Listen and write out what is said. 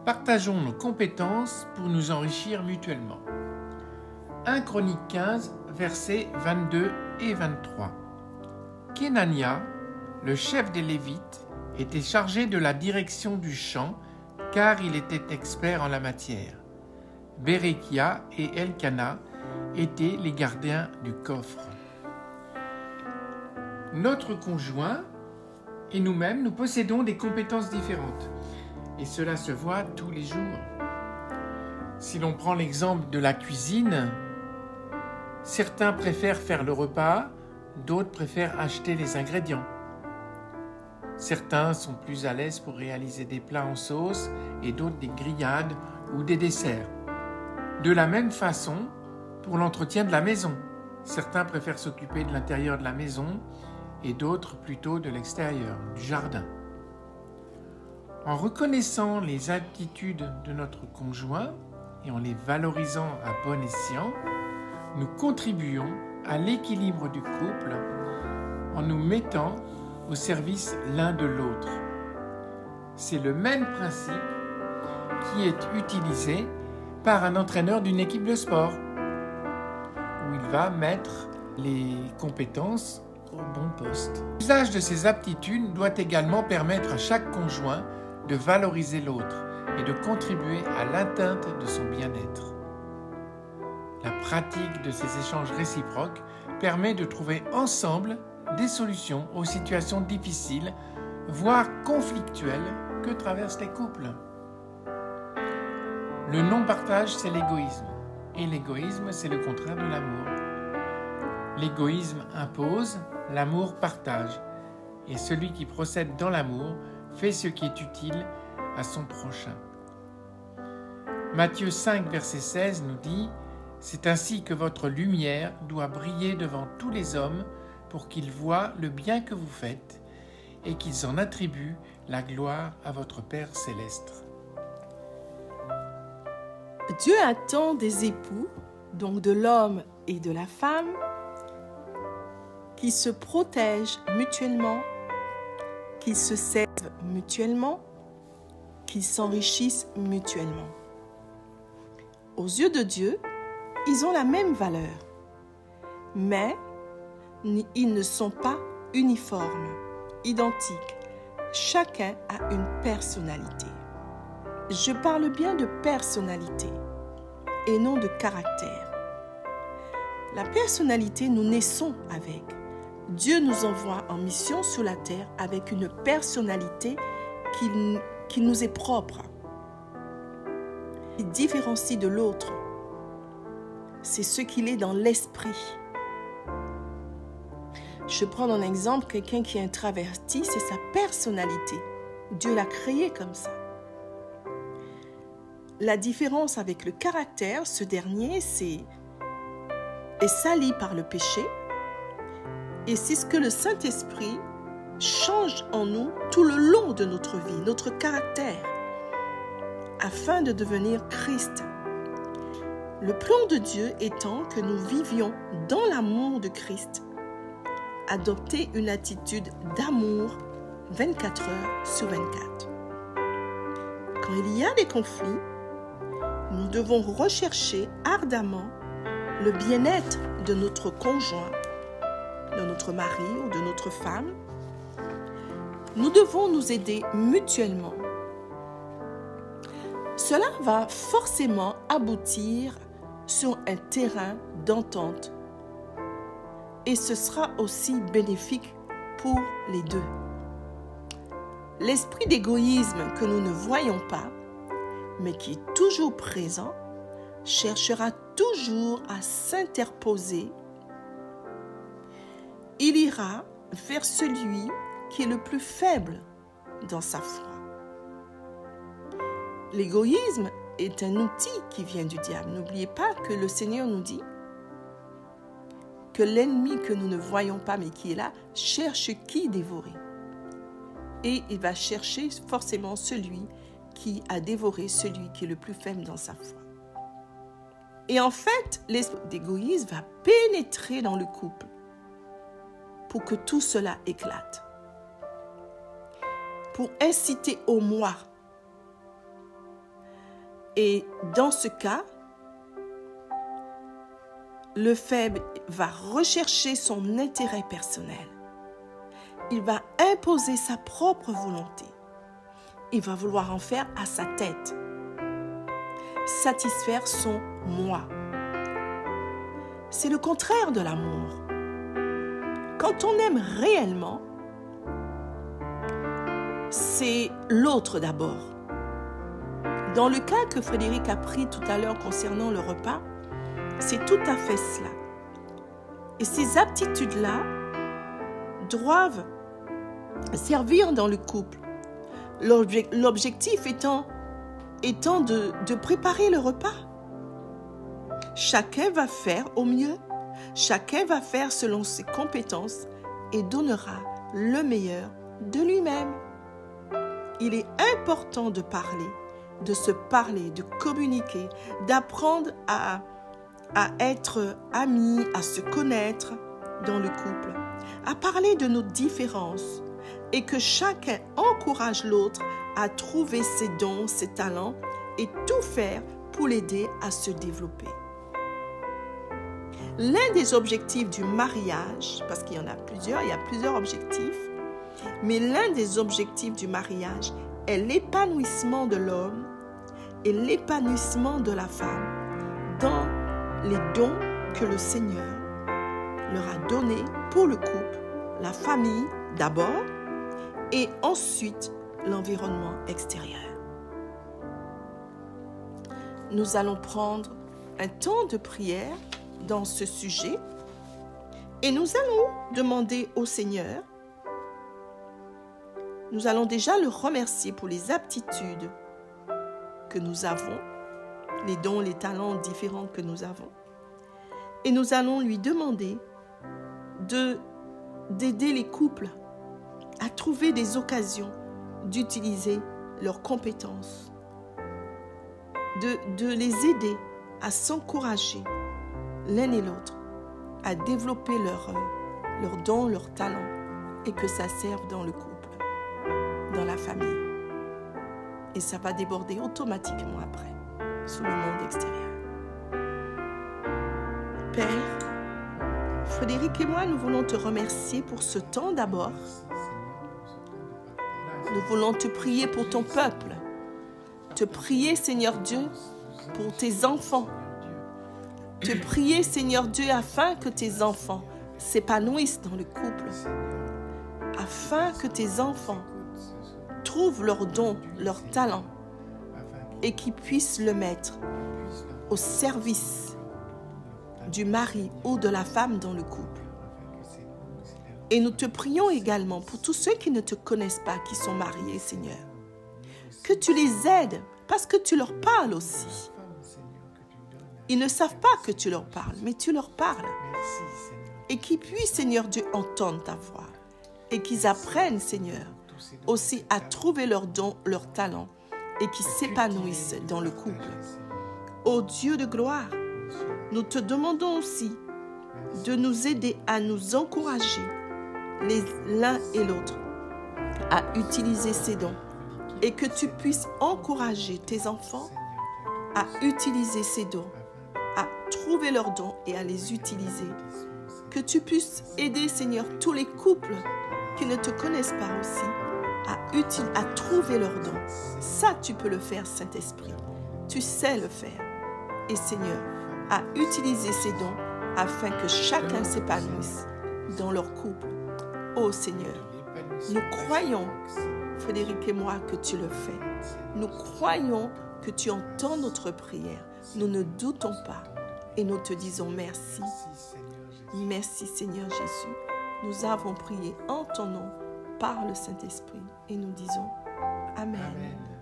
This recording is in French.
Partageons nos compétences pour nous enrichir mutuellement. 1 Chroniques 15, versets 22 et 23. Kenania, le chef des Lévites, était chargé de la direction du champ, car il était expert en la matière. Bérékia et Elkana étaient les gardiens du coffre. Notre conjoint et nous-mêmes, nous possédons des compétences différentes. Et cela se voit tous les jours. Si l'on prend l'exemple de la cuisine, certains préfèrent faire le repas, d'autres préfèrent acheter les ingrédients. Certains sont plus à l'aise pour réaliser des plats en sauce et d'autres des grillades ou des desserts. De la même façon, pour l'entretien de la maison, certains préfèrent s'occuper de l'intérieur de la maison et d'autres plutôt de l'extérieur, du jardin. En reconnaissant les aptitudes de notre conjoint et en les valorisant à bon escient, nous contribuons à l'équilibre du couple en nous mettant au service l'un de l'autre. C'est le même principe qui est utilisé par un entraîneur d'une équipe de sport, où il va mettre les compétences au bon poste. L'usage de ces aptitudes doit également permettre à chaque conjoint de valoriser l'autre et de contribuer à l'atteinte de son bien-être. La pratique de ces échanges réciproques permet de trouver ensemble des solutions aux situations difficiles, voire conflictuelles, que traversent les couples. Le non-partage, c'est l'égoïsme. Et l'égoïsme, c'est le contraire de l'amour. L'égoïsme impose, l'amour partage. Et celui qui procède dans l'amour fait ce qui est utile à son prochain. Matthieu 5, verset 16 nous dit « C'est ainsi que votre lumière doit briller devant tous les hommes pour qu'ils voient le bien que vous faites et qu'ils en attribuent la gloire à votre Père céleste. » Dieu attend des époux, donc de l'homme et de la femme, qui se protègent mutuellement, qui se servent mutuellement, qui s'enrichissent mutuellement. Aux yeux de Dieu, ils ont la même valeur, mais ils ne sont pas uniformes, identiques. Chacun a une personnalité. Je parle bien de personnalité et non de caractère. La personnalité, nous naissons avec. Dieu nous envoie en mission sur la terre avec une personnalité qui nous est propre. Il différencie de l'autre. C'est ce qu'il est dans l'esprit. Je prends un exemple, quelqu'un qui est introverti, c'est sa personnalité. Dieu l'a créé comme ça. La différence avec le caractère, ce dernier, est sali par le péché. Et c'est ce que le Saint-Esprit change en nous tout le long de notre vie, notre caractère, afin de devenir Christ. Le plan de Dieu étant que nous vivions dans l'amour de Christ, adopter une attitude d'amour 24 heures sur 24. Quand il y a des conflits, nous devons rechercher ardemment le bien-être de notre conjoint, de notre mari ou de notre femme. Nous devons nous aider mutuellement. Cela va forcément aboutir sur un terrain d'entente et ce sera aussi bénéfique pour les deux. L'esprit d'égoïsme que nous ne voyons pas, mais qui est toujours présent, cherchera toujours à s'interposer. Il ira vers celui qui est le plus faible dans sa foi. L'égoïsme est un outil qui vient du diable. N'oubliez pas que le Seigneur nous dit que l'ennemi que nous ne voyons pas mais qui est là, cherche qui dévorer. Et il va chercher forcément celui qui a dévoré celui qui est le plus faible dans sa foi. Et en fait, l'esprit d'égoïsme va pénétrer dans le couple pour que tout cela éclate. Pour inciter au moi, Et dans ce cas, le faible va rechercher son intérêt personnel. Il va imposer sa propre volonté. Il va vouloir en faire à sa tête. Satisfaire son moi. C'est le contraire de l'amour. Quand on aime réellement, c'est l'autre d'abord. Dans le cas que Frédéric a pris tout à l'heure concernant le repas, c'est tout à fait cela. Et ces aptitudes-là doivent servir dans le couple. L'objectif étant de préparer le repas. Chacun va faire au mieux, chacun va faire selon ses compétences et donnera le meilleur de lui-même. Il est important de parler, de se parler, de communiquer, d'apprendre à être amis, à se connaître dans le couple, à parler de nos différences et que chacun encourage l'autre à trouver ses dons, ses talents et tout faire pour l'aider à se développer. L'un des objectifs du mariage, parce qu'il y en a plusieurs, il y a plusieurs objectifs, mais l'un des objectifs du mariage est l'épanouissement de l'homme et l'épanouissement de la femme dans les dons que le Seigneur leur a donnés pour le couple, la famille d'abord et ensuite l'environnement extérieur. Nous allons prendre un temps de prière dans ce sujet et nous allons demander au Seigneur, nous allons déjà le remercier pour les aptitudes que nous avons, les dons, les talents différents que nous avons. Et nous allons lui demander d'aider les couples à trouver des occasions d'utiliser leurs compétences, de les aider à s'encourager l'un et l'autre, à développer leurs dons, leurs talents et que ça serve dans le couple, dans la famille. Et ça va déborder automatiquement après, sur le monde extérieur. Père, Frédéric et moi, nous voulons te remercier pour ce temps d'abord. Nous voulons te prier pour ton peuple, te prier, Seigneur Dieu, pour tes enfants, te prier, Seigneur Dieu, afin que tes enfants s'épanouissent dans le couple, afin que tes enfants trouvent leurs dons, leurs talents et qu'ils puissent le mettre au service du mari ou de la femme dans le couple. Et nous te prions également pour tous ceux qui ne te connaissent pas, qui sont mariés, Seigneur, que tu les aides parce que tu leur parles aussi. Ils ne savent pas que tu leur parles, mais tu leur parles. Et qu'ils puissent, Seigneur Dieu, entendre ta voix. Et qu'ils apprennent, Seigneur, aussi à trouver leurs dons, leurs talents et qu'ils s'épanouissent dans le couple. Ô Dieu de gloire, nous te demandons aussi de nous aider à nous encourager l'un et l'autre à utiliser ces dons et que tu puisses encourager tes enfants à utiliser ces dons, à trouver leurs dons et à les utiliser. Que tu puisses aider, Seigneur, tous les couples qui ne te connaissent pas aussi à trouver leurs dons. Ça, tu peux le faire, Saint-Esprit. Tu sais le faire. Et Seigneur, à utiliser ces dons afin que chacun s'épanouisse dans leur couple. Oh Seigneur, nous croyons, Frédéric et moi, que tu le fais. Nous croyons que tu entends notre prière. Nous ne doutons pas et nous te disons merci. Merci Seigneur Jésus. Nous avons prié en ton nom par le Saint-Esprit et nous disons Amen. Amen.